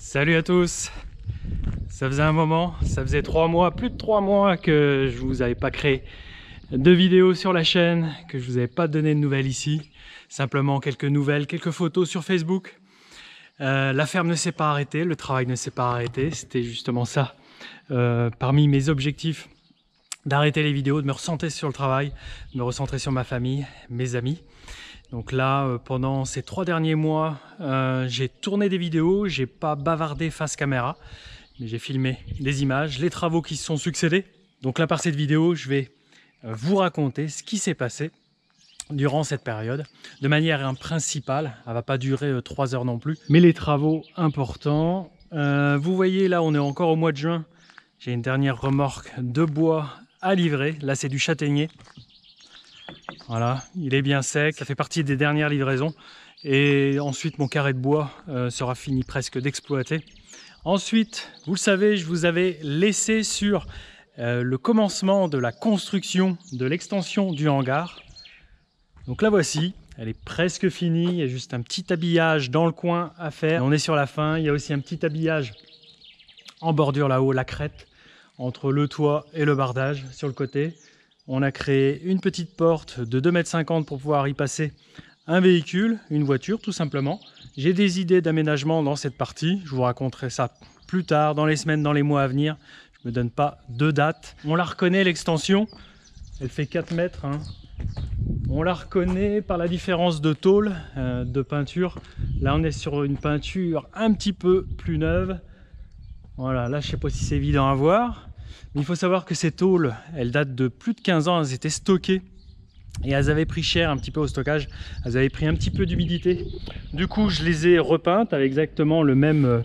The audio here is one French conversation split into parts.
Salut à tous. Ça faisait un moment, ça faisait 3 mois, plus de 3 mois que je vous avais pas créé de vidéos sur la chaîne, que je vous avais pas donné de nouvelles ici. Simplement quelques nouvelles, quelques photos sur Facebook. La ferme ne s'est pas arrêtée, le travail ne s'est pas arrêté. C'était justement ça, parmi mes objectifs, d'arrêter les vidéos, de me recentrer sur le travail, de me recentrer sur ma famille, mes amis. Donc là, pendant ces 3 derniers mois, j'ai tourné des vidéos, j'ai pas bavardé face caméra, mais j'ai filmé des images, les travaux qui se sont succédés. Donc là, par cette vidéo, je vais vous raconter ce qui s'est passé durant cette période, de manière principale. Elle va pas durer 3 heures non plus, mais les travaux importants. Vous voyez, là, on est encore au mois de juin. J'ai une dernière remorque de bois à livrer. Là, c'est du châtaignier. Voilà, il est bien sec, ça fait partie des dernières livraisons. Et ensuite, mon carré de bois sera fini presque d'exploiter. Ensuite, vous le savez, je vous avais laissé sur le commencement de la construction de l'extension du hangar. Donc la voici, elle est presque finie. Il y a juste un petit habillage dans le coin à faire. On est sur la fin. Il y a aussi un petit habillage en bordure là-haut, la crête, entre le toit et le bardage sur le côté. On a créé une petite porte de 2,50 m pour pouvoir y passer un véhicule, une voiture tout simplement. J'ai des idées d'aménagement dans cette partie. Je vous raconterai ça plus tard, dans les semaines, dans les mois à venir. Je ne me donne pas de date. On la reconnaît, l'extension. Elle fait 4 mètres. Hein. On la reconnaît par la différence de tôle, de peinture. Là, on est sur une peinture un petit peu plus neuve. Voilà, là, je ne sais pas si c'est évident à voir. Mais il faut savoir que ces tôles, elles datent de plus de 15 ans, elles étaient stockées et elles avaient pris cher un petit peu au stockage, elles avaient pris un petit peu d'humidité. Du coup, je les ai repeintes avec exactement la même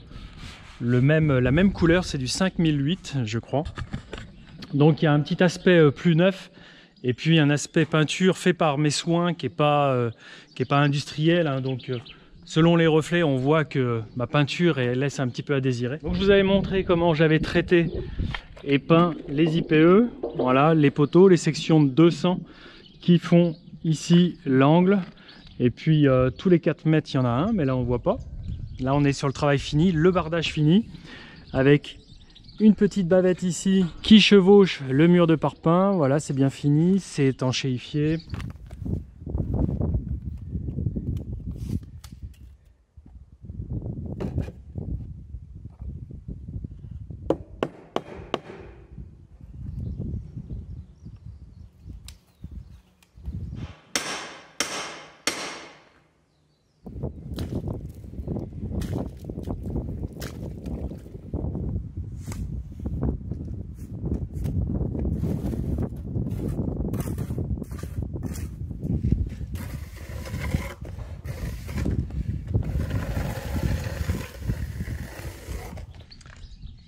couleur, c'est du 5008 je crois. Donc il y a un petit aspect plus neuf et puis un aspect peinture fait par mes soins qui n'est pas industriel, hein, donc selon les reflets, on voit que ma peinture elle laisse un petit peu à désirer. Donc je vous avais montré comment j'avais traité et peint les IPE, voilà, les poteaux, les sections de 200 qui font ici l'angle. Et puis tous les 4 mètres, il y en a un, mais là on ne voit pas. Là on est sur le travail fini, le bardage fini, avec une petite bavette ici qui chevauche le mur de parpaing. Voilà, c'est bien fini, c'est étanchéifié.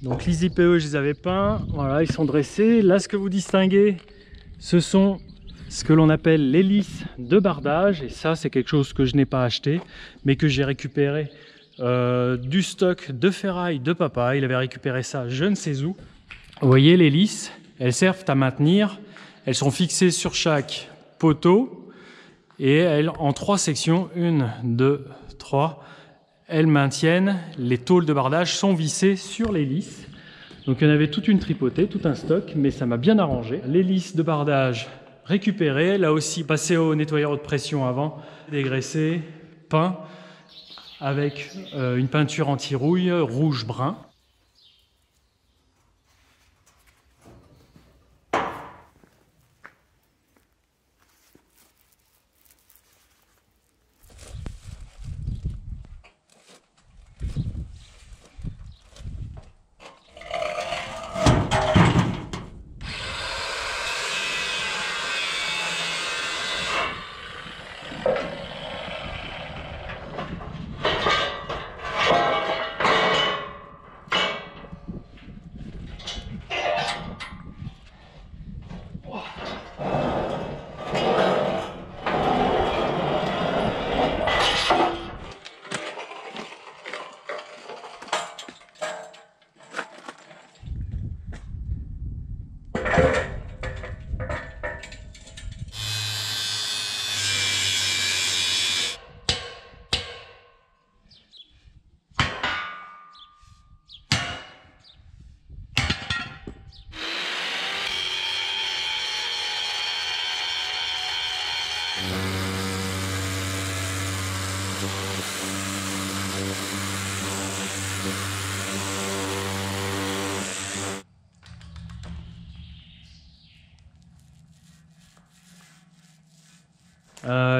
Donc les IPE, je les avais peints, voilà, ils sont dressés. Là, ce que vous distinguez, ce sont ce que l'on appelle l'hélice de bardage. Et ça, c'est quelque chose que je n'ai pas acheté, mais que j'ai récupéré du stock de ferraille de papa. Il avait récupéré ça, je ne sais où. Vous voyez, l'hélice, elles servent à maintenir. Elles sont fixées sur chaque poteau et elles, en 3 sections, 1, 2, 3, elles maintiennent, les tôles de bardage sont vissées sur l'hélice. Donc il y en avait toute une tripotée, tout un stock, mais ça m'a bien arrangé. L'hélice de bardage récupérée, là aussi passée au nettoyeur haute pression avant, dégraissé, peint avec une peinture anti-rouille rouge-brun.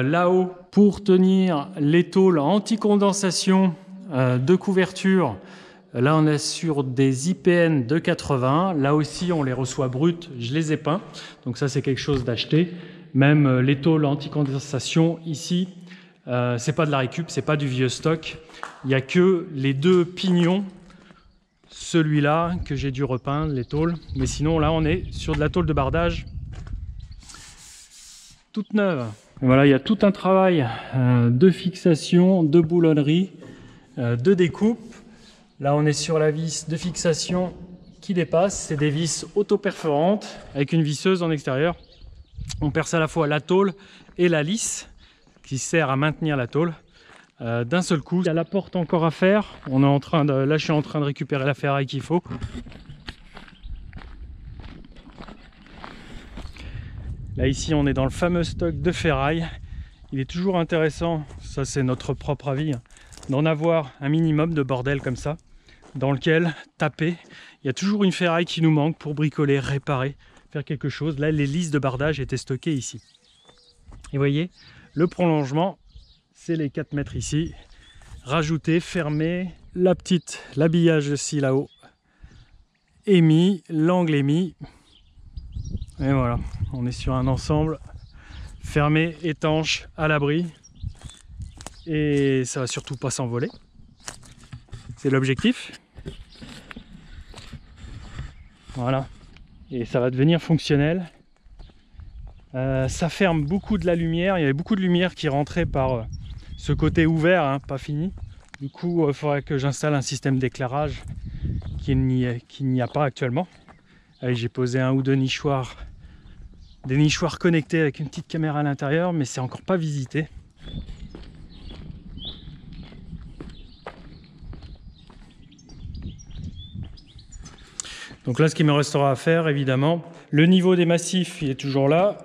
Là-haut, pour tenir les tôles anti-condensation de couverture, là on est sur des IPN de 80. Là aussi on les reçoit brutes, je les ai peints. Donc ça c'est quelque chose d'acheté. Même les tôles anti-condensation ici, c'est pas de la récup, c'est pas du vieux stock. Il n'y a que les deux pignons, celui-là que j'ai dû repeindre, les tôles. Mais sinon là on est sur de la tôle de bardage toute neuve. Et voilà, il y a tout un travail de fixation, de boulonnerie, de découpe. Là on est sur la vis de fixation qui dépasse. C'est des vis auto-perforantes avec une visseuse en extérieur. On perce à la fois la tôle et la lisse qui sert à maintenir la tôle d'un seul coup. Il y a la porte encore à faire. On est en train de, là je suis en train de récupérer la ferraille qu'il faut. Là ici on est dans le fameux stock de ferraille. Il est toujours intéressant, ça c'est notre propre avis, d'en avoir un minimum de bordel comme ça, dans lequel taper. Il y a toujours une ferraille qui nous manque pour bricoler, réparer, faire quelque chose. Là les lisses de bardage étaient stockées ici. Et vous voyez, le prolongement, c'est les 4 mètres ici. Rajouter, fermer, l'habillage aussi là-haut est mis, l'angle est mis. Et voilà, on est sur un ensemble fermé, étanche, à l'abri. Et ça va surtout pas s'envoler. C'est l'objectif. Voilà. Et ça va devenir fonctionnel. Ça ferme beaucoup de la lumière. Il y avait beaucoup de lumière qui rentrait par ce côté ouvert, hein, pas fini. Du coup, il faudrait que j'installe un système d'éclairage qu'il n'y a pas actuellement. J'ai posé un ou deux nichoirs, des nichoirs connectés avec une petite caméra à l'intérieur, mais c'est encore pas visité. Donc là, ce qu'il me restera à faire, évidemment, le niveau des massifs, il est toujours là.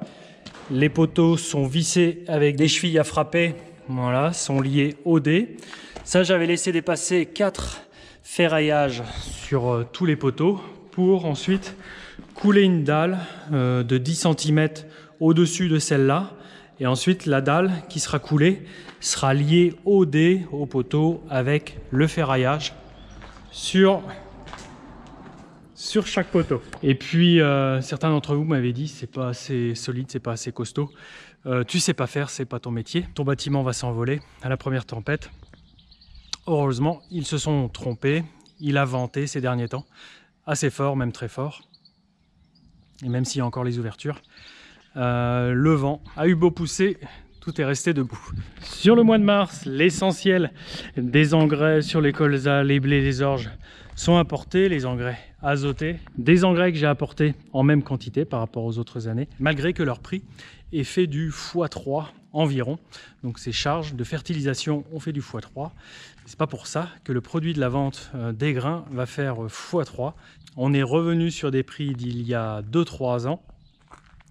Les poteaux sont vissés avec des chevilles à frapper, voilà, sont liés au dé. Ça, j'avais laissé dépasser 4 ferraillages sur tous les poteaux pour ensuite couler une dalle de 10 cm au-dessus de celle-là. Et ensuite, la dalle qui sera coulée sera liée au dé, au poteau, avec le ferraillage sur chaque poteau. Et puis certains d'entre vous m'avaient dit c'est pas assez solide, c'est pas assez costaud, tu sais pas faire, c'est pas ton métier, ton bâtiment va s'envoler à la première tempête. Heureusement ils se sont trompés, il a venté ces derniers temps assez fort, même très fort, et même s'il y a encore les ouvertures, le vent a eu beau pousser, tout est resté debout. Sur le mois de mars, l'essentiel des engrais sur les colzas, les blés, les orges sont apportés, les engrais azotés, des engrais que j'ai apportés en même quantité par rapport aux autres années, malgré que leur prix est fait du x3 environ. Donc ces charges de fertilisation ont fait du x3. C'est pas pour ça que le produit de la vente des grains va faire x3. On est revenu sur des prix d'il y a 2-3 ans.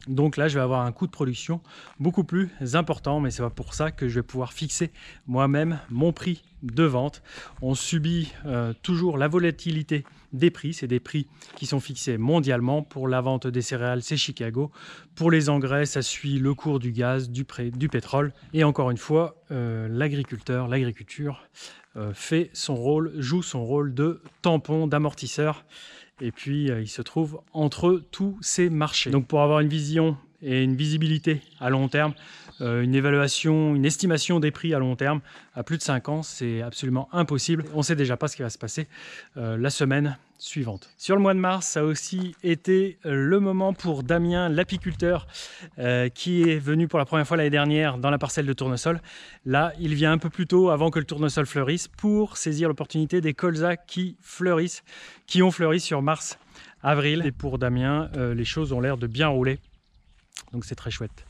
Donc là, je vais avoir un coût de production beaucoup plus important, mais c'est pas pour ça que je vais pouvoir fixer moi-même mon prix de vente. On subit toujours la volatilité des prix. C'est des prix qui sont fixés mondialement. Pour la vente des céréales, c'est Chicago. Pour les engrais, ça suit le cours du gaz, du pétrole. Et encore une fois, l'agriculture fait son rôle, joue son rôle de tampon, d'amortisseur. Et puis, il se trouve entre tous ces marchés. Donc, pour avoir une vision et une visibilité à long terme, une évaluation, une estimation des prix à long terme, à plus de 5 ans, c'est absolument impossible. On ne sait déjà pas ce qui va se passer la semaine suivante. Sur le mois de mars, ça a aussi été le moment pour Damien, l'apiculteur, qui est venu pour la première fois l'année dernière dans la parcelle de tournesol. Là, il vient un peu plus tôt, avant que le tournesol fleurisse, pour saisir l'opportunité des colzas qui fleurissent, qui ont fleuri sur mars, avril. Et pour Damien, les choses ont l'air de bien rouler. Donc c'est très chouette.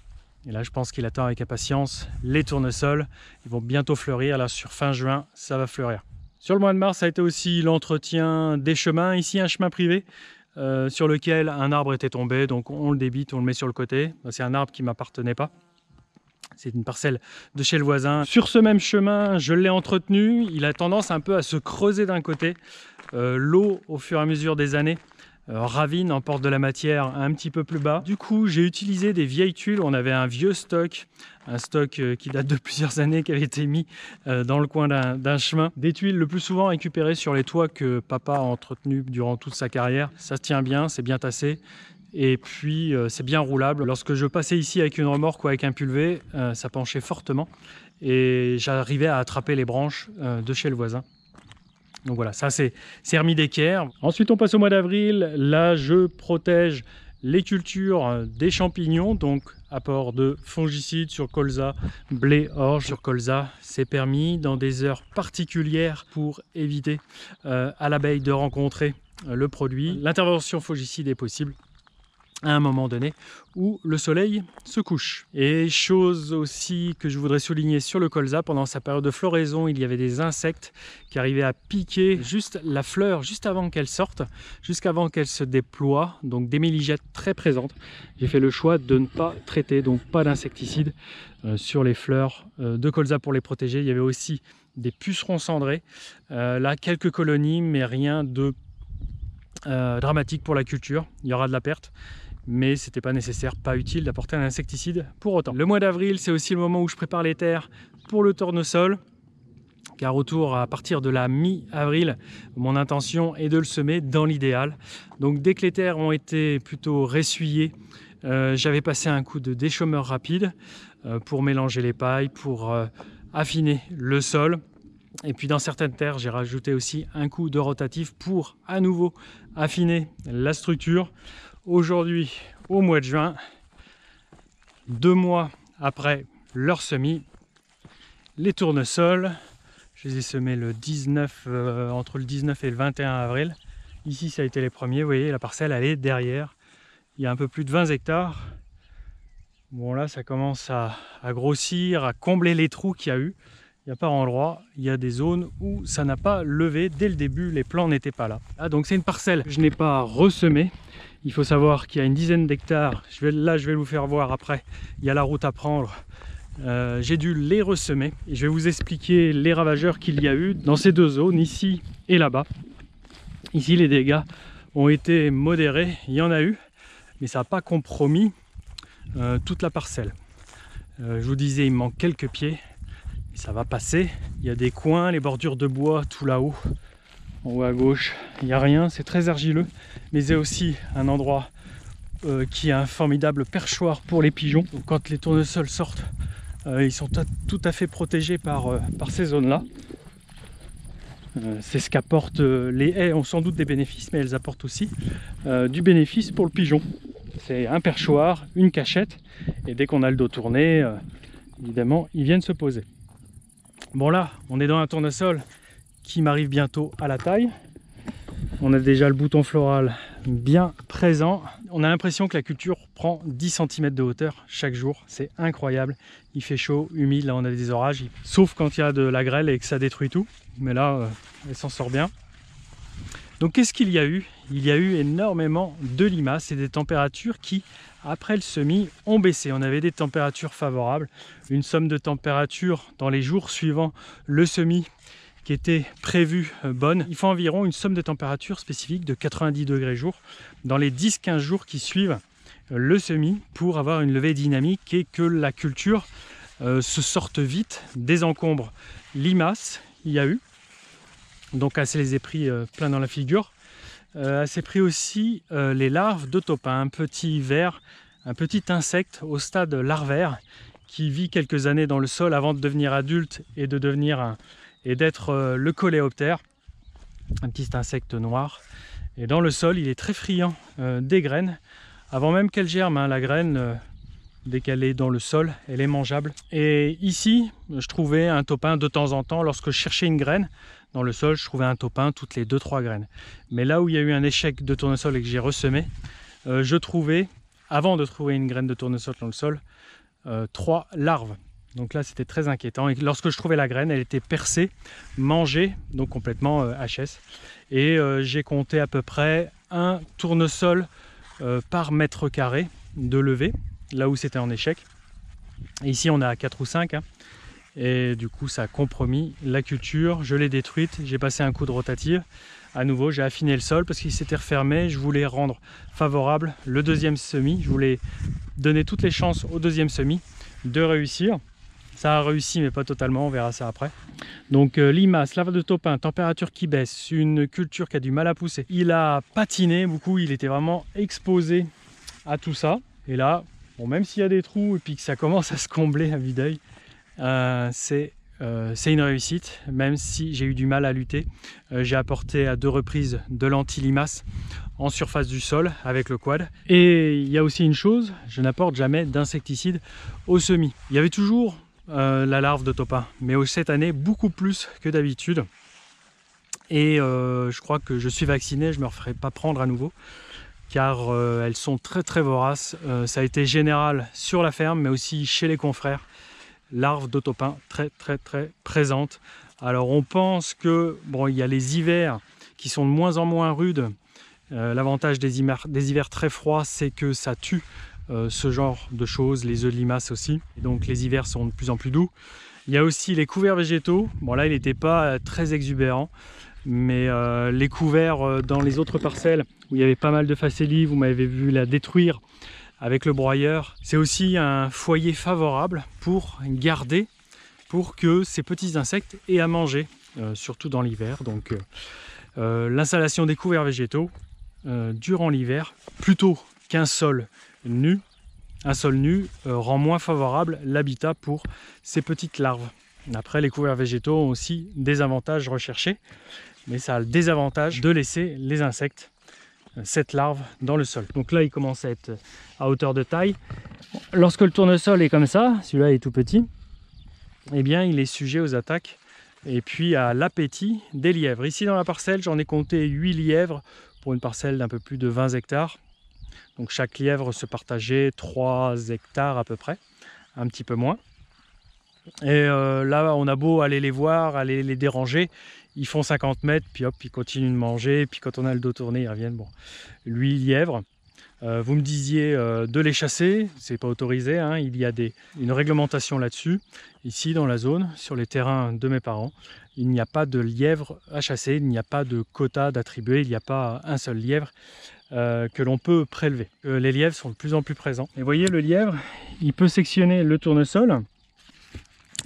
Et là, je pense qu'il attend avec impatience les tournesols. Ils vont bientôt fleurir. Là, sur fin juin, ça va fleurir. Sur le mois de mars, ça a été aussi l'entretien des chemins. Ici, un chemin privé sur lequel un arbre était tombé. Donc, on le débite, on le met sur le côté. C'est un arbre qui ne m'appartenait pas. C'est une parcelle de chez le voisin. Sur ce même chemin, je l'ai entretenu. Il a tendance un peu à se creuser d'un côté. L'eau, au fur et à mesure des années, ravine, emporte de la matière un petit peu plus bas. Du coup, j'ai utilisé des vieilles tuiles. On avait un vieux stock, un stock qui date de plusieurs années, qui avait été mis dans le coin d'un chemin. Des tuiles le plus souvent récupérées sur les toits que papa a entretenu durant toute sa carrière. Ça se tient bien, c'est bien tassé. Et puis c'est bien roulable. Lorsque je passais ici avec une remorque ou avec un pulvé, ça penchait fortement et j'arrivais à attraper les branches de chez le voisin. Donc voilà, ça c'est remis d'équerre. Ensuite on passe au mois d'avril. Là je protège les cultures des champignons, donc apport de fongicides sur colza, blé, orge sur colza. C'est permis dans des heures particulières pour éviter à l'abeille de rencontrer le produit. L'intervention fongicide est possible à un moment donné où le soleil se couche. Et chose aussi que je voudrais souligner sur le colza, pendant sa période de floraison, il y avait des insectes qui arrivaient à piquer juste la fleur, juste avant qu'elle sorte, jusqu'avant qu'elle se déploie, donc des méligettes très présentes. J'ai fait le choix de ne pas traiter, donc pas d'insecticide sur les fleurs de colza pour les protéger. Il y avait aussi des pucerons cendrés, là quelques colonies, mais rien de dramatique pour la culture. Il y aura de la perte, mais c'était pas nécessaire, pas utile d'apporter un insecticide pour autant. Le mois d'avril, c'est aussi le moment où je prépare les terres pour le tournesol, car autour, à partir de la mi-avril, mon intention est de le semer dans l'idéal. Donc dès que les terres ont été plutôt ressuyées, j'avais passé un coup de déchaumeur rapide pour mélanger les pailles, pour affiner le sol. Et puis dans certaines terres, j'ai rajouté aussi un coup de rotatif pour à nouveau affiner la structure. Aujourd'hui, au mois de juin, 2 mois après leur semis, les tournesols, je les ai semés le 19, entre le 19 et le 21 avril. Ici, ça a été les premiers. Vous voyez, la parcelle, elle est derrière. Il y a un peu plus de 20 hectares. Bon, là, ça commence à grossir, à combler les trous qu'il y a eu. Il n'y a pas endroit, il y a des zones où ça n'a pas levé. Dès le début, les plants n'étaient pas là. Ah, donc c'est une parcelle que je n'ai pas ressemée. Il faut savoir qu'il y a une dizaine d'hectares. Là, je vais vous faire voir après. Il y a la route à prendre. J'ai dû les ressemer. Et je vais vous expliquer les ravageurs qu'il y a eu dans ces deux zones, ici et là-bas. Ici, les dégâts ont été modérés. Il y en a eu, mais ça n'a pas compromis toute la parcelle. Je vous disais, il me manque quelques pieds. Ça va passer. Il y a des coins, les bordures de bois tout là-haut, en haut à gauche, il n'y a rien, c'est très argileux, mais c'est aussi un endroit qui a un formidable perchoir pour les pigeons. Donc quand les tournesols sortent, ils sont tout à fait protégés par ces zones-là. C'est ce qu'apportent les haies, ont sans doute des bénéfices, mais elles apportent aussi du bénéfice pour le pigeon. C'est un perchoir, une cachette, et dès qu'on a le dos tourné, évidemment, ils viennent se poser. Bon là, on est dans un tournesol qui m'arrive bientôt à la taille. On a déjà le bouton floral bien présent. On a l'impression que la culture prend 10 cm de hauteur chaque jour. C'est incroyable. Il fait chaud, humide, là on a des orages. Sauf quand il y a de la grêle et que ça détruit tout. Mais là, elle s'en sort bien. Donc qu'est-ce qu'il y a eu? Il y a eu énormément de limaces et des températures qui, après le semis, ont baissé. On avait des températures favorables, une somme de température dans les jours suivant le semis qui était prévue bonne. Il faut environ une somme de température spécifique de 90 degrés jour dans les 10-15 jours qui suivent le semis pour avoir une levée dynamique et que la culture se sorte vite des encombres. Limaces, il y a eu. Donc elle les ai pris plein dans la figure. Elle s'est pris aussi les larves de topin, un petit ver, un petit insecte au stade larvaire qui vit quelques années dans le sol avant de devenir adulte et de devenir d'être le coléoptère, un petit insecte noir. Et dans le sol, il est très friand des graines. Avant même qu'elle germe, hein, la graine, dès qu'elle est dans le sol, elle est mangeable. Et ici, je trouvais un topin de temps en temps. Lorsque je cherchais une graine dans le sol, je trouvais un topin toutes les 2-3 graines. Mais là où il y a eu un échec de tournesol et que j'ai ressemé, je trouvais, avant de trouver une graine de tournesol dans le sol, 3 larves. Donc là, c'était très inquiétant. Et lorsque je trouvais la graine, elle était percée, mangée, donc complètement HS. Et j'ai compté à peu près un tournesol par mètre carré de levée, là où c'était en échec. Et ici, on est à 4 ou 5. Hein. et du coup ça a compromis la culture. Je l'ai détruite, j'ai passé un coup de rotative. À nouveau, j'ai affiné le sol parce qu'il s'était refermé. Je voulais rendre favorable le deuxième semis. Je voulais donner toutes les chances au deuxième semis de réussir. Ça a réussi, mais pas totalement. On verra ça après. Donc limace, lave de topin, température qui baisse, une culture qui a du mal à pousser. Il a patiné beaucoup. Il était vraiment exposé à tout ça. Et là, bon, même s'il y a des trous et puis que ça commence à se combler à vue d'œil, c'est une réussite, même si j'ai eu du mal à lutter. J'ai apporté à 2 reprises de l'anti-limace en surface du sol avec le quad. Et il y a aussi une chose, je n'apporte jamais d'insecticide au semis. Il y avait toujours la larve de topin, mais cette année beaucoup plus que d'habitude. Et je crois que je suis vacciné, je ne me referai pas prendre à nouveau, car elles sont très voraces. Ça a été général sur la ferme, mais aussi chez les confrères. Larves de topin très présentes. Alors on pense que bon, il y a les hivers qui sont de moins en moins rudes. L'avantage des hivers très froids, c'est que ça tue ce genre de choses, les œufs de limace aussi. Et donc les hivers sont de plus en plus doux. Il y a aussi les couverts végétaux. Bon là il n'était pas très exubérant, mais les couverts dans les autres parcelles où il y avait pas mal de facélie, vous m'avez vu la détruire avec le broyeur. C'est aussi un foyer favorable pour garder, pour que ces petits insectes aient à manger, surtout dans l'hiver. Donc l'installation des couverts végétaux durant l'hiver, plutôt qu'un sol nu, rend moins favorable l'habitat pour ces petites larves. Après, les couverts végétaux ont aussi des avantages recherchés, mais ça a le désavantage de laisser les insectes, cette larve, dans le sol. Donc là il commence à être à hauteur de taille. Lorsque le tournesol est comme ça, celui-là est tout petit, eh bien il est sujet aux attaques et puis à l'appétit des lièvres. Ici dans la parcelle, j'en ai compté 8 lièvres pour une parcelle d'un peu plus de 20 hectares. Donc chaque lièvre se partageait 3 hectares à peu près, un petit peu moins. Et là on a beau aller les voir, aller les déranger, ils font 50 mètres, puis hop, ils continuent de manger, puis quand on a le dos tourné, ils reviennent. Bon, 8 lièvres. Vous me disiez de les chasser, c'est pas autorisé, hein. Il y a une réglementation là-dessus. Ici dans la zone, sur les terrains de mes parents, il n'y a pas de lièvre à chasser, il n'y a pas de quota d'attribuer, il n'y a pas un seul lièvre que l'on peut prélever. Les lièvres sont de plus en plus présents. Et vous voyez, le lièvre, il peut sectionner le tournesol.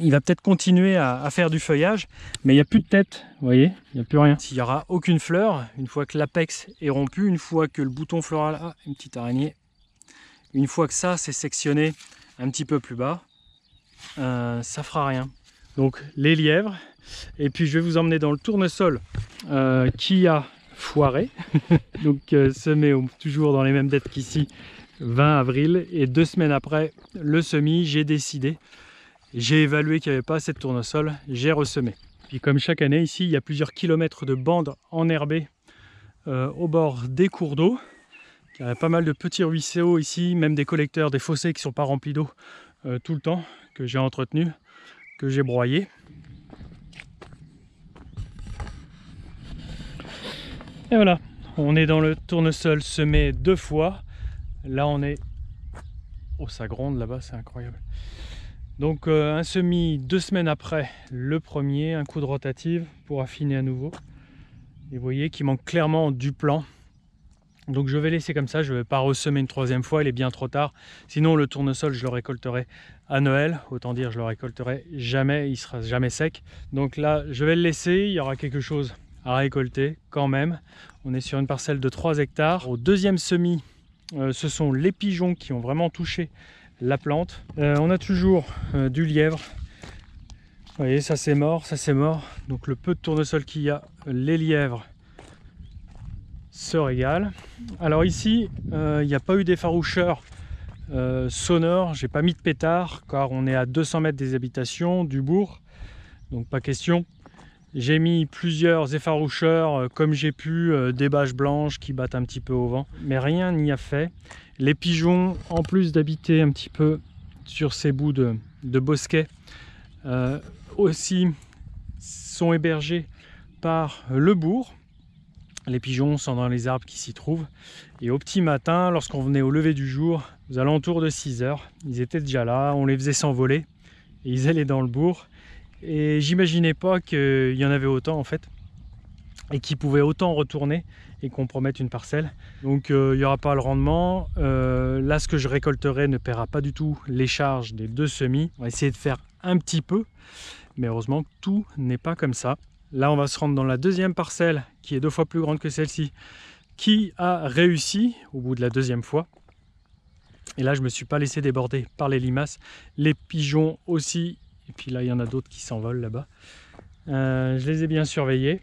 Il va peut-être continuer à faire du feuillage, mais il n'y a plus de tête, vous voyez, il n'y a plus rien. S'il n'y aura aucune fleur, une fois que l'apex est rompu, une fois que le bouton floral, ah, une petite araignée, une fois que ça c'est sectionné un petit peu plus bas, ça fera rien. Donc les lièvres, et puis je vais vous emmener dans le tournesol qui a foiré, donc semé toujours dans les mêmes dates qu'ici, 20 avril, et 2 semaines après le semis, j'ai décidé. J'ai évalué qu'il n'y avait pas assez de tournesol, j'ai ressemé. Puis comme chaque année ici, il y a plusieurs kilomètres de bandes enherbées au bord des cours d'eau. Il y a pas mal de petits ruisseaux ici, même des collecteurs, des fossés qui ne sont pas remplis d'eau tout le temps, que j'ai entretenu, que j'ai broyé. Et voilà, on est dans le tournesol semé 2 fois. Là on est... Oh ça gronde là-bas, c'est incroyable. Donc un semis 2 semaines après le premier, un coup de rotative pour affiner à nouveau. Et vous voyez qu'il manque clairement du plan. Donc je vais laisser comme ça, je ne vais pas ressemer une 3e fois, il est bien trop tard. Sinon le tournesol je le récolterai à Noël, autant dire je le récolterai jamais, il sera jamais sec. Donc là je vais le laisser, il y aura quelque chose à récolter quand même. On est sur une parcelle de 3 hectares. Au 2e semis, ce sont les pigeons qui ont vraiment touché la plante. On a toujours du lièvre. Vous voyez, ça c'est mort, ça c'est mort. Donc le peu de tournesol qu'il y a, les lièvres se régalent. Alors ici, il n'y a pas eu d'effaroucheur sonore. J'ai pas mis de pétard car on est à 200 mètres des habitations, du bourg. Donc pas question. J'ai mis plusieurs effaroucheurs comme j'ai pu, des bâches blanches qui battent un petit peu au vent. Mais rien n'y a fait. Les pigeons, en plus d'habiter un petit peu sur ces bouts de bosquet, aussi sont hébergés par le bourg. Les pigeons sont dans les arbres qui s'y trouvent. Et au petit matin, lorsqu'on venait au lever du jour, aux alentours de 6 h, ils étaient déjà là, on les faisait s'envoler. Et ils allaient dans le bourg Et j'imaginais pas qu'il y en avait autant en fait, et qui pouvaient autant retourner et compromettre une parcelle. Donc il n'y aura pas le rendement. Là, ce que je récolterai ne paiera pas du tout les charges des 2 semis. On va essayer de faire un petit peu, mais heureusement que tout n'est pas comme ça. Là, on va se rendre dans la deuxième parcelle, qui est 2 fois plus grande que celle-ci, qui a réussi au bout de la 2e fois. Et là, je ne me suis pas laissé déborder par les limaces, les pigeons aussi. Et puis là, il y en a d'autres qui s'envolent là-bas. Je les ai bien surveillés.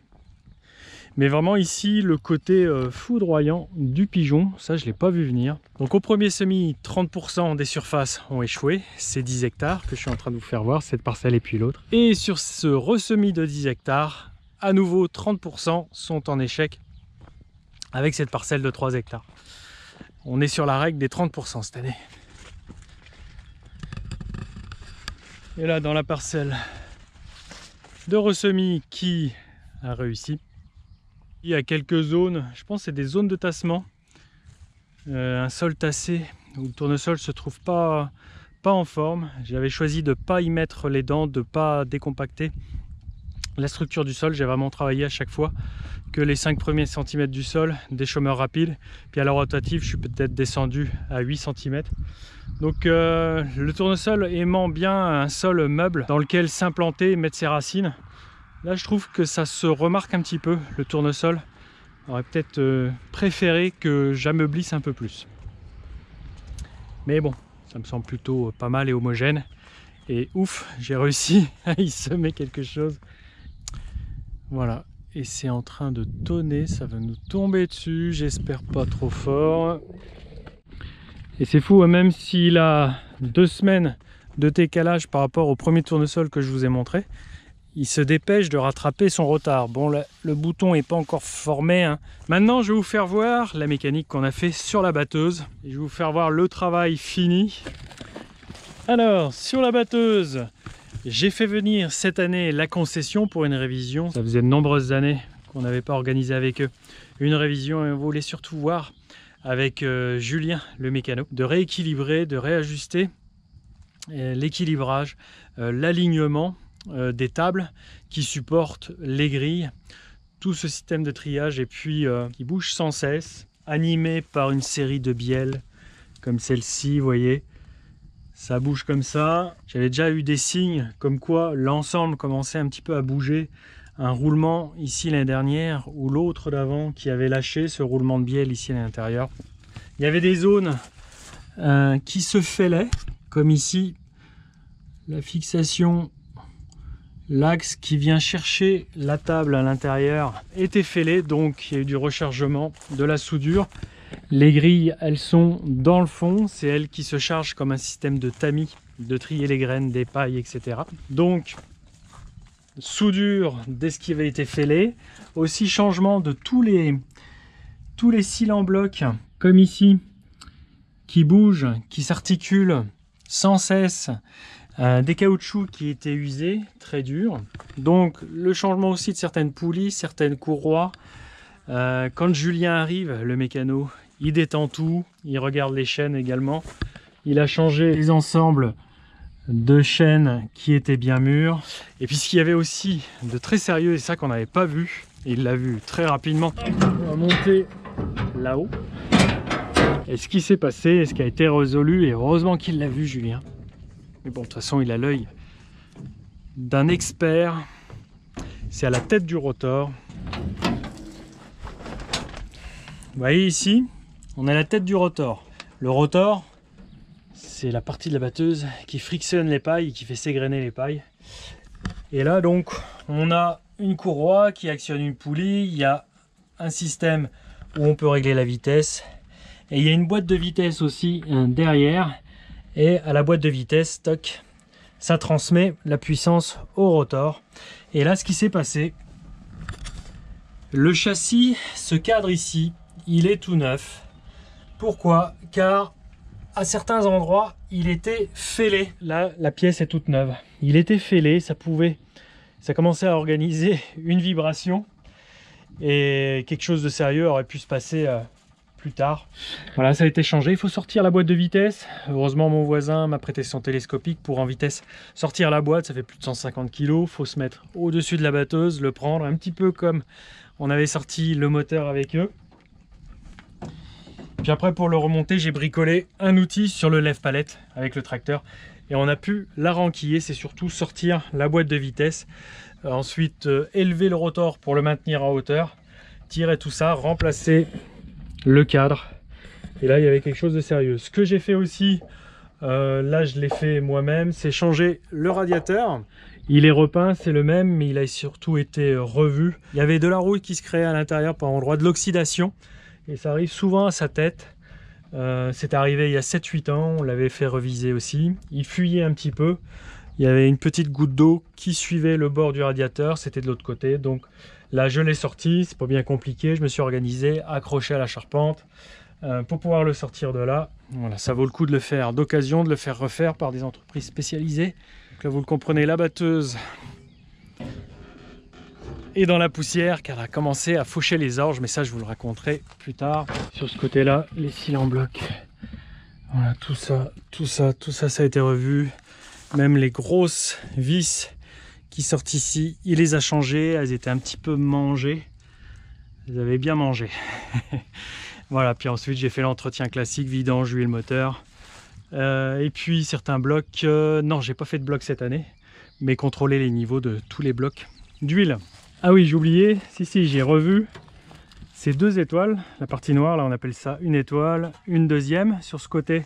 Mais vraiment ici, le côté foudroyant du pigeon, ça je ne l'ai pas vu venir. Donc au premier semis, 30% des surfaces ont échoué. C'est 10 hectares que je suis en train de vous faire voir, cette parcelle et puis l'autre. Et sur ce ressemis de 10 hectares, à nouveau 30% sont en échec avec cette parcelle de 3 hectares. On est sur la règle des 30% cette année. Et là, dans la parcelle de ressemis qui a réussi, il y a quelques zones, je pense que c'est des zones de tassement, un sol tassé où le tournesol ne se trouve pas en forme. J'avais choisi de ne pas y mettre les dents, de ne pas décompacter la structure du sol. J'ai vraiment travaillé à chaque fois que les 5 premiers centimètres du sol, des chômeurs rapides. Puis à la rotative, je suis peut-être descendu à 8 cm. Donc le tournesol aimant bien un sol meuble dans lequel s'implanter et mettre ses racines, là, je trouve que ça se remarque un petit peu, le tournesol. J'aurais peut-être préféré que j'ameublisse un peu plus. Mais bon, ça me semble plutôt pas mal et homogène. Et ouf, j'ai réussi à y semer quelque chose. Voilà, et c'est en train de tonner, ça va nous tomber dessus, j'espère pas trop fort. Et c'est fou, même s'il a 2 semaines de décalage par rapport au premier tournesol que je vous ai montré, il se dépêche de rattraper son retard. Bon, le bouton n'est pas encore formé, hein. Maintenant, je vais vous faire voir la mécanique qu'on a fait sur la batteuse. Et je vais vous faire voir le travail fini. Alors, sur la batteuse, j'ai fait venir cette année la concession pour une révision. Ça faisait de nombreuses années qu'on n'avait pas organisé avec eux une révision et on voulait surtout voir avec Julien, le mécano, de rééquilibrer, de réajuster l'équilibrage, l'alignement des tables qui supportent les grilles, tout ce système de triage et puis qui bouge sans cesse, animé par une série de bielles comme celle-ci, vous voyez, ça bouge comme ça. J'avais déjà eu des signes comme quoi l'ensemble commençait un petit peu à bouger, un roulement ici l'année dernière ou l'autre d'avant qui avait lâché ce roulement de bielle ici à l'intérieur. Il y avait des zones qui se fêlaient, comme ici la fixation. L'axe qui vient chercher la table à l'intérieur était fêlé, donc il y a eu du rechargement de la soudure. Les grilles, elles sont dans le fond, c'est elles qui se chargent comme un système de tamis, de trier les graines, des pailles, etc. Donc, soudure dès ce qui avait été fêlé, aussi changement de tous les cils en bloc, comme ici, qui bougent, qui s'articulent sans cesse. Des caoutchoucs qui étaient usés, très durs. Donc le changement aussi de certaines poulies, certaines courroies. Quand Julien arrive, le mécano, il détend tout, il regarde les chaînes également. Il a changé les ensembles de chaînes qui étaient bien mûres. Et puis ce qu'il y avait aussi de très sérieux, et ça qu'on n'avait pas vu, et il l'a vu très rapidement. On va monter là-haut. Et ce qui s'est passé, et ce qui a été résolu, et heureusement qu'il l'a vu, Julien. Mais bon, de toute façon, il a l'œil d'un expert. C'est à la tête du rotor. Vous voyez ici, on a la tête du rotor. Le rotor, c'est la partie de la batteuse qui frictionne les pailles et qui fait s'égrener les pailles. Et là, donc, on a une courroie qui actionne une poulie. Il y a un système où on peut régler la vitesse. Et il y a une boîte de vitesse aussi derrière. Et à la boîte de vitesse, toc, ça transmet la puissance au rotor. Et là, ce qui s'est passé, le châssis, ce cadre ici, il est tout neuf. Pourquoi? Car à certains endroits, il était fêlé. Là, la pièce est toute neuve. Il était fêlé, ça commençait à organiser une vibration. Et quelque chose de sérieux aurait pu se passer plus tard. Voilà, ça a été changé. Il faut sortir la boîte de vitesse. Heureusement, mon voisin m'a prêté son télescopique pour en vitesse sortir la boîte. Ça fait plus de 150 kg. Il faut se mettre au-dessus de la batteuse, le prendre un petit peu comme on avait sorti le moteur avec eux. Puis après, pour le remonter, j'ai bricolé un outil sur le lève-palette avec le tracteur. Et on a pu la renquiller. C'est surtout sortir la boîte de vitesse. Ensuite, élever le rotor pour le maintenir en hauteur. Tirer tout ça, remplacer le cadre. Et là, il y avait quelque chose de sérieux. Ce que j'ai fait aussi, là, je l'ai fait moi-même, c'est changer le radiateur. Il est repeint, c'est le même, mais il a surtout été revu. Il y avait de la rouille qui se créait à l'intérieur par endroit, de l'oxydation. Et ça arrive souvent à sa tête. C'est arrivé il y a 7-8 ans, on l'avait fait reviser aussi. Il fuyait un petit peu. Il y avait une petite goutte d'eau qui suivait le bord du radiateur, c'était de l'autre côté. Donc là, je l'ai sorti, c'est pas bien compliqué. Je me suis organisé, accroché à la charpente pour pouvoir le sortir de là. Voilà, ça vaut le coup de le faire d'occasion, de le faire refaire par des entreprises spécialisées. Donc là, vous le comprenez, la batteuse est dans la poussière car elle a commencé à faucher les orges, mais ça je vous le raconterai plus tard. Sur ce côté là, les cils en bloc, voilà, tout ça ça a été revu. Même les grosses vis qui sortent ici, il les a changées, elles étaient un petit peu mangées, elles avaient bien mangé. Voilà, puis ensuite j'ai fait l'entretien classique, vidange, huile moteur, et puis certains blocs, non j'ai pas fait de blocs cette année, mais contrôler les niveaux de tous les blocs d'huile. Ah oui, j'ai oublié, si, j'ai revu ces 2 étoiles, la partie noire, là on appelle ça une étoile, une deuxième. Sur ce côté,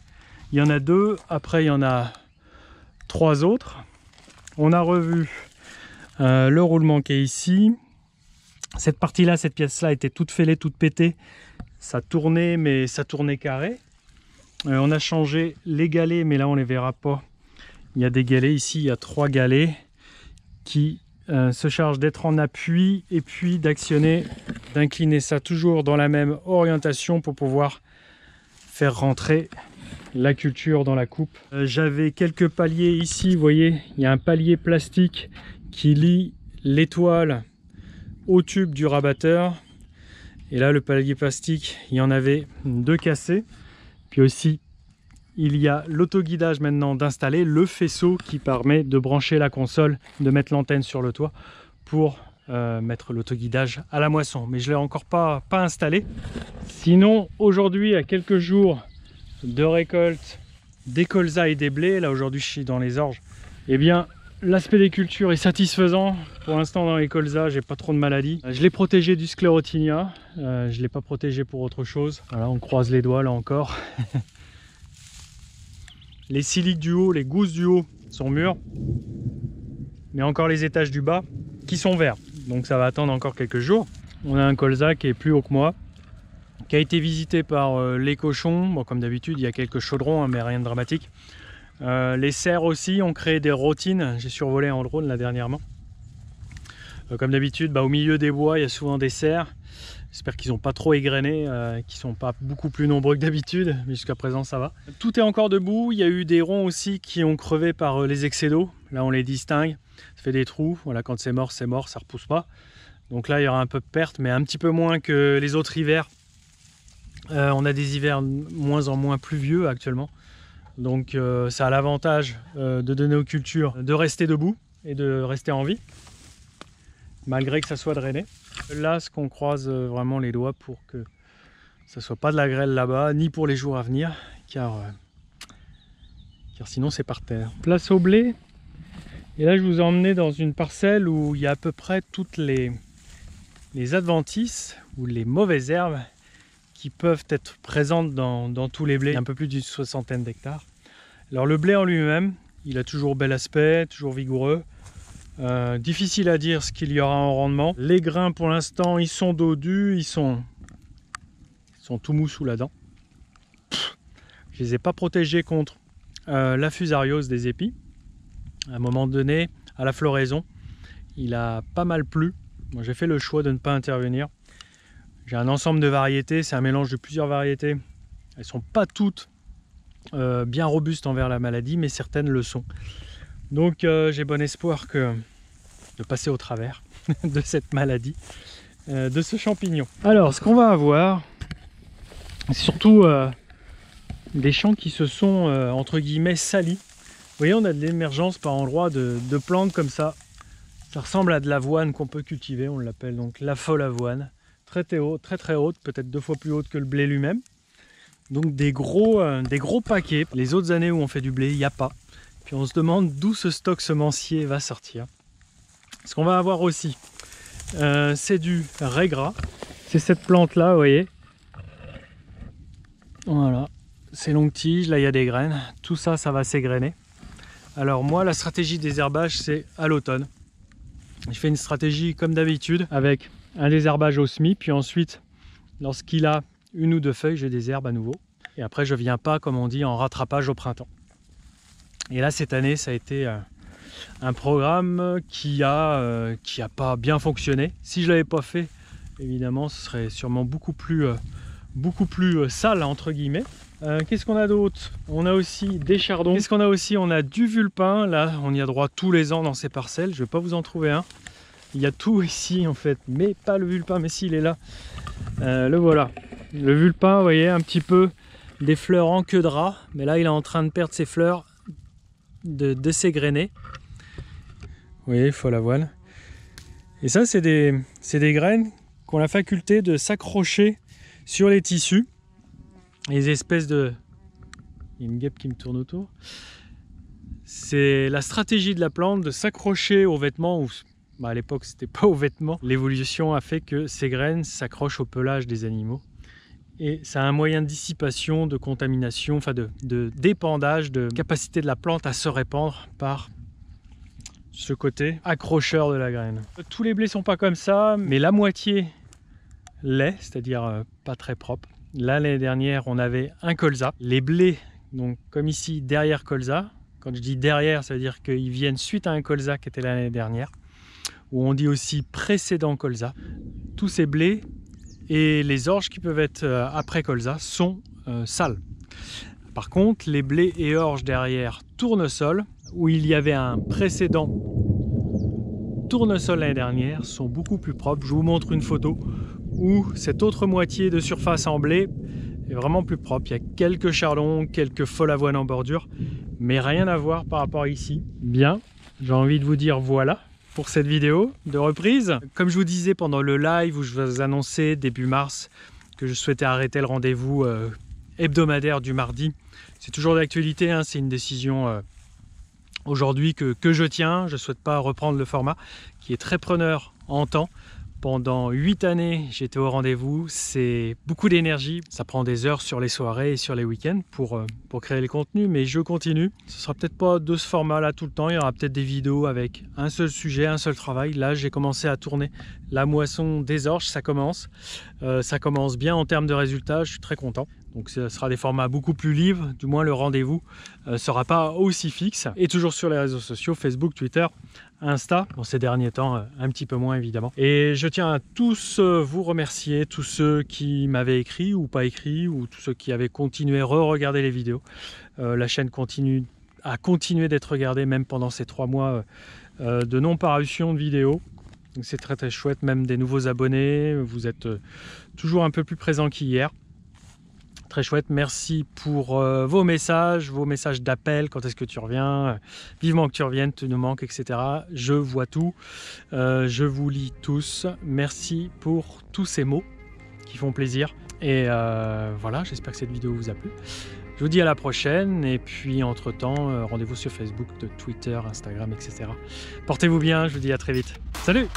il y en a 2, après il y en a 3 autres. On a revu le roulement qui est ici. Cette partie-là, cette pièce-là était toute fêlée, toute pétée. Ça tournait, mais ça tournait carré. On a changé les galets, mais là on les verra pas. Il y a des galets ici, il y a 3 galets qui se charge d'être en appui et puis d'actionner, d'incliner ça toujours dans la même orientation pour pouvoir faire rentrer la culture dans la coupe. J'avais quelques paliers ici, vous voyez, il y a un palier plastique qui lie l'étoile au tube du rabatteur. Et là, le palier plastique, il y en avait 2 cassés. Puis aussi, il y a l'autoguidage maintenant d'installer, le faisceau qui permet de brancher la console, de mettre l'antenne sur le toit pour mettre l'autoguidage à la moisson. Mais je ne l'ai encore pas installé. Sinon, aujourd'hui, à quelques jours de récolte des colzas et des blés, là aujourd'hui je suis dans les orges, eh bien l'aspect des cultures est satisfaisant. Pour l'instant dans les colzas, j'ai pas trop de maladies. Je l'ai protégé du sclérotinia, je l'ai pas protégé pour autre chose. Voilà, on croise les doigts là encore. Les siliques du haut, les gousses du haut sont mûres, mais encore les étages du bas qui sont verts. Donc ça va attendre encore quelques jours. On a un colza qui est plus haut que moi, qui a été visité par les cochons. Bon, comme d'habitude, il y a quelques chaudrons, hein, mais rien de dramatique. Les cerfs aussi ont créé des rotines. J'ai survolé en drone là dernièrement. Comme d'habitude, au milieu des bois, il y a souvent des cerfs. J'espère qu'ils n'ont pas trop égrené, qu'ils ne sont pas beaucoup plus nombreux que d'habitude, mais jusqu'à présent ça va. Tout est encore debout, il y a eu des ronds aussi qui ont crevé par les excès d'eau. Là on les distingue, ça fait des trous, voilà, quand c'est mort, ça repousse pas. Donc là il y aura un peu de perte, mais un petit peu moins que les autres hivers. On a des hivers moins en moins pluvieux actuellement. Donc ça a l'avantage de donner aux cultures de rester debout et de rester en vie, malgré que ça soit drainé. Là, ce qu'on croise vraiment les doigts pour que ça soit pas de la grêle là-bas, ni pour les jours à venir, car sinon c'est par terre. Place au blé. Et là, je vous ai emmené dans une parcelle où il y a à peu près toutes les adventices ou les mauvaises herbes qui peuvent être présentes dans tous les blés. Il y a un peu plus d'une 60aine d'hectares. Alors le blé en lui-même, il a toujours bel aspect, toujours vigoureux. Difficile à dire ce qu'il y aura en rendement. Les grains pour l'instant ils sont dodus, ils sont tout mous sous la dent. Je les ai pas protégés contre la fusariose des épis. À un moment donné, à la floraison, il a pas mal plu. Moi j'ai fait le choix de ne pas intervenir. J'ai un ensemble de variétés, c'est un mélange de plusieurs variétés. Elles sont pas toutes bien robustes envers la maladie, mais certaines le sont. Donc j'ai bon espoir de passer au travers de cette maladie, de ce champignon. Alors ce qu'on va avoir, C'est surtout des champs qui se sont entre guillemets salis. Vous voyez, on a de l'émergence par endroits de plantes comme ça. Ça ressemble à de l'avoine qu'on peut cultiver, on l'appelle donc la folle avoine. Très haute, peut-être 2 fois plus haute que le blé lui-même. Donc des gros paquets. Les autres années où on fait du blé, il n'y a pas. Puis on se demande d'où ce stock semencier va sortir. Ce qu'on va avoir aussi, c'est du raie gras. C'est cette plante-là, vous voyez. Voilà, ces longues tiges, là il y a des graines. Tout ça, ça va s'égrener. Alors moi, la stratégie des herbages, c'est à l'automne. Je fais une stratégie comme d'habitude avec un désherbage au semis, puis ensuite, lorsqu'il a 1 ou 2 feuilles, je désherbe à nouveau. Et après, je viens pas, comme on dit, en rattrapage au printemps. Et là, cette année, ça a été un programme qui a pas bien fonctionné. Si je l'avais pas fait, évidemment, ce serait sûrement beaucoup plus sale, entre guillemets. Qu'est-ce qu'on a d'autre? On a aussi des chardons. Qu'est-ce qu'on a aussi? On a du vulpin. Là, on y a droit tous les ans dans ces parcelles. Je ne vais pas vous en trouver un. Il y a tout ici, en fait. Mais pas le vulpin, mais si, il est là. Le voilà. Le vulpin, vous voyez, un petit peu des fleurs en queue de rat. Mais là, il est en train de perdre ses fleurs, de s'égrener. Vous voyez, folle avoine. Et ça, c'est des graines qui ont la faculté de s'accrocher sur les tissus. Les espèces de... Il y a une guêpe qui me tourne autour. C'est la stratégie de la plante de s'accrocher aux vêtements. Ou, à l'époque, c'était pas aux vêtements. L'évolution a fait que ces graines s'accrochent au pelage des animaux. Et c'est un moyen de dissipation, de contamination, enfin d'épandage, de capacité de la plante à se répandre par ce côté accrocheur de la graine. Tous les blés sont pas comme ça, mais la moitié l'est, c'est-à-dire pas très propre. Là, l'année dernière, on avait un colza. Les blés, donc comme ici, derrière colza. Quand je dis derrière, ça veut dire qu'ils viennent suite à un colza qui était l'année dernière. Ou on dit aussi précédent colza. Tous ces blés et les orges qui peuvent être après colza sont sales. Par contre, les blés et orges derrière tournesol, où il y avait un précédent tournesol l'année dernière, sont beaucoup plus propres. Je vous montre une photo où cette autre moitié de surface en blé est vraiment plus propre. Il y a quelques chardons, quelques folles avoines en bordure, mais rien à voir par rapport à ici. Bien, j'ai envie de vous dire voilà pour cette vidéo de reprise. Comme je vous disais pendant le live où je vous annonçais début mars que je souhaitais arrêter le rendez-vous hebdomadaire du mardi, c'est toujours d'actualité, hein, c'est une décision aujourd'hui que je tiens. Je ne souhaite pas reprendre le format qui est très preneur en temps. Pendant 8 années, j'étais au rendez-vous, c'est beaucoup d'énergie, ça prend des heures sur les soirées et sur les week-ends pour créer les contenus, mais je continue. Ce sera peut-être pas de ce format-là tout le temps, il y aura peut-être des vidéos avec un seul sujet, un seul travail. Là, j'ai commencé à tourner la moisson des orges, ça commence bien en termes de résultats, je suis très content. Donc ce sera des formats beaucoup plus libres, du moins le rendez-vous ne sera pas aussi fixe. Et toujours sur les réseaux sociaux, Facebook, Twitter, Insta, bon, ces derniers temps un petit peu moins évidemment. Et je tiens à tous vous remercier, tous ceux qui m'avaient écrit ou pas écrit, ou tous ceux qui avaient continué à re-regarder les vidéos. La chaîne continue à continuer d'être regardée même pendant ces 3 mois de non-parution de vidéos. Donc c'est très très chouette, même des nouveaux abonnés, vous êtes toujours un peu plus présents qu'hier. Très chouette, merci pour vos messages d'appel, quand est-ce que tu reviens, vivement que tu reviennes, tu nous manques, etc. Je vois tout, je vous lis tous, merci pour tous ces mots qui font plaisir. Et voilà, j'espère que cette vidéo vous a plu. Je vous dis à la prochaine, et puis entre temps, rendez-vous sur Facebook, Twitter, Instagram, etc. Portez-vous bien, je vous dis à très vite. Salut!